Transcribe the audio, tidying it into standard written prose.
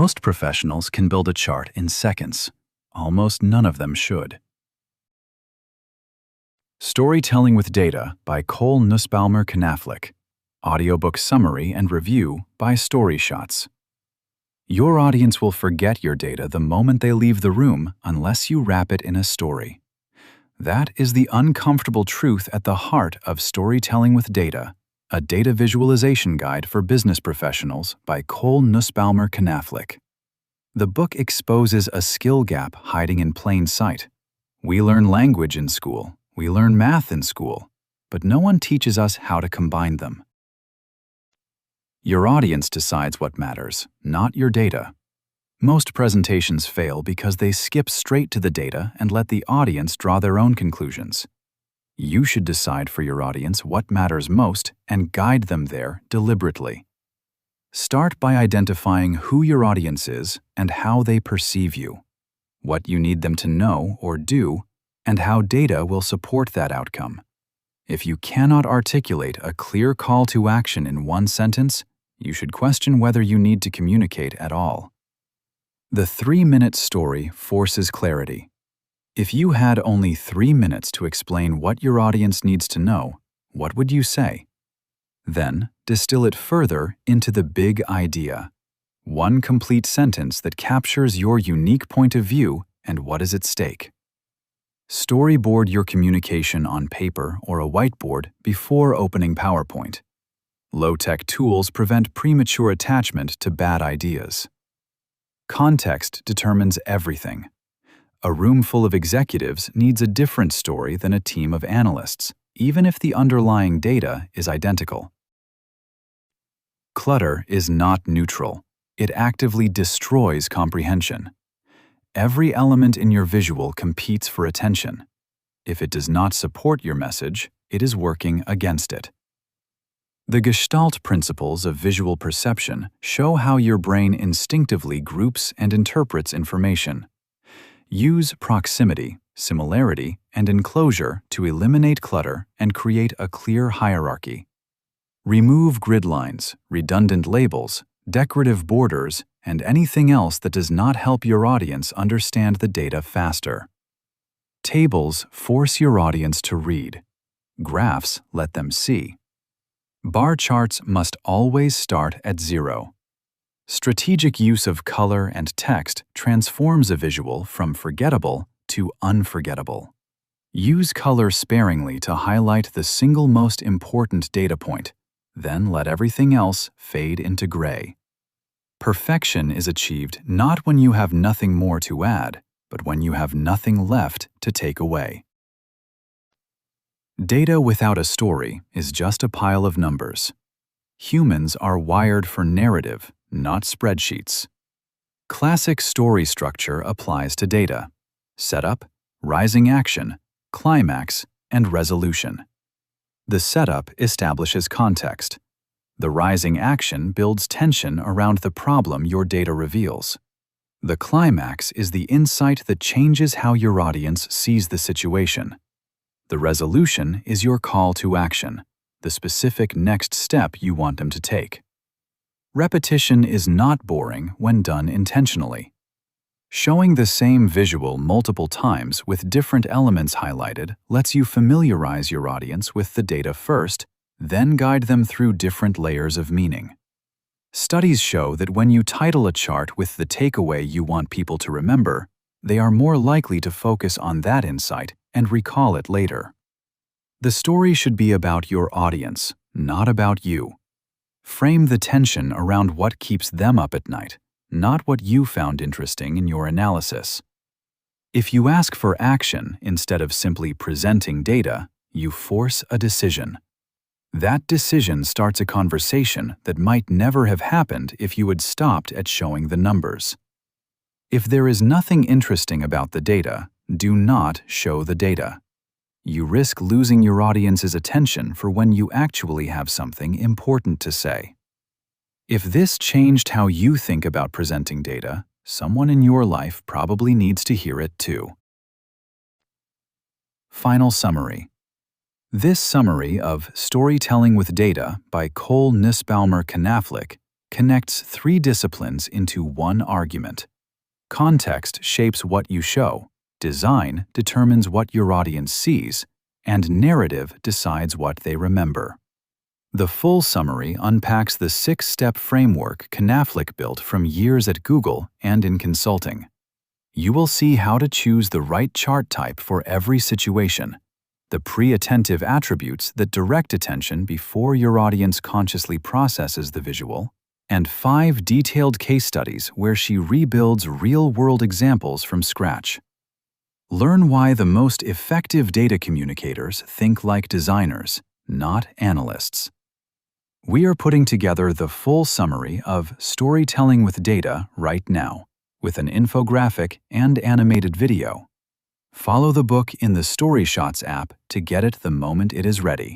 Most professionals can build a chart in seconds. Almost none of them should. Storytelling with Data by Cole Nussbaumer Knaflic. Audiobook summary and review by StoryShots. Your audience will forget your data the moment they leave the room unless you wrap it in a story. That is the uncomfortable truth at the heart of Storytelling with Data, a data visualization guide for business professionals by Cole Nussbaumer Knaflic. The book exposes a skill gap hiding in plain sight. We learn language in school, we learn math in school, but no one teaches us how to combine them. Your audience decides what matters, not your data. Most presentations fail because they skip straight to the data and let the audience draw their own conclusions. You should decide for your audience what matters most and guide them there deliberately. Start by identifying who your audience is and how they perceive you, what you need them to know or do, and how data will support that outcome. If you cannot articulate a clear call to action in one sentence, you should question whether you need to communicate at all. The 3-minute story forces clarity. If you had only 3 minutes to explain what your audience needs to know, what would you say? Then, distill it further into the big idea. One complete sentence that captures your unique point of view and what is at stake. Storyboard your communication on paper or a whiteboard before opening PowerPoint. Low-tech tools prevent premature attachment to bad ideas. Context determines everything. A room full of executives needs a different story than a team of analysts, even if the underlying data is identical. Clutter is not neutral. It actively destroys comprehension. Every element in your visual competes for attention. If it does not support your message, it is working against it. The Gestalt principles of visual perception show how your brain instinctively groups and interprets information. Use proximity, similarity, and enclosure to eliminate clutter and create a clear hierarchy. Remove grid lines, redundant labels, decorative borders, and anything else that does not help your audience understand the data faster. Tables force your audience to read. Graphs let them see. Bar charts must always start at 0. Strategic use of color and text transforms a visual from forgettable to unforgettable. Use color sparingly to highlight the single most important data point, then let everything else fade into gray. Perfection is achieved not when you have nothing more to add, but when you have nothing left to take away. Data without a story is just a pile of numbers. Humans are wired for narrative, not spreadsheets. Classic story structure applies to data: setup, rising action, climax, and resolution. The setup establishes context. The rising action builds tension around the problem your data reveals. The climax is the insight that changes how your audience sees the situation. The resolution is your call to action, the specific next step you want them to take. Repetition is not boring when done intentionally. Showing the same visual multiple times with different elements highlighted lets you familiarize your audience with the data first, then guide them through different layers of meaning. Studies show that when you title a chart with the takeaway you want people to remember, they are more likely to focus on that insight and recall it later. The story should be about your audience, not about you. Frame the tension around what keeps them up at night, not what you found interesting in your analysis. If you ask for action instead of simply presenting data, you force a decision. That decision starts a conversation that might never have happened if you had stopped at showing the numbers. If there is nothing interesting about the data, do not show the data. You risk losing your audience's attention for when you actually have something important to say. If this changed how you think about presenting data, someone in your life probably needs to hear it too. Final summary. This summary of Storytelling with Data by Cole Nussbaumer Knaflic connects 3 disciplines into one argument. Context shapes what you show, design determines what your audience sees, and narrative decides what they remember. The full summary unpacks the 6-step framework Knaflic built from years at Google and in consulting. You will see how to choose the right chart type for every situation, the pre-attentive attributes that direct attention before your audience consciously processes the visual, and 5 detailed case studies where she rebuilds real-world examples from scratch. Learn why the most effective data communicators think like designers, not analysts. We are putting together the full summary of Storytelling with Data right now, with an infographic and animated video. Follow the book in the StoryShots app to get it the moment it is ready.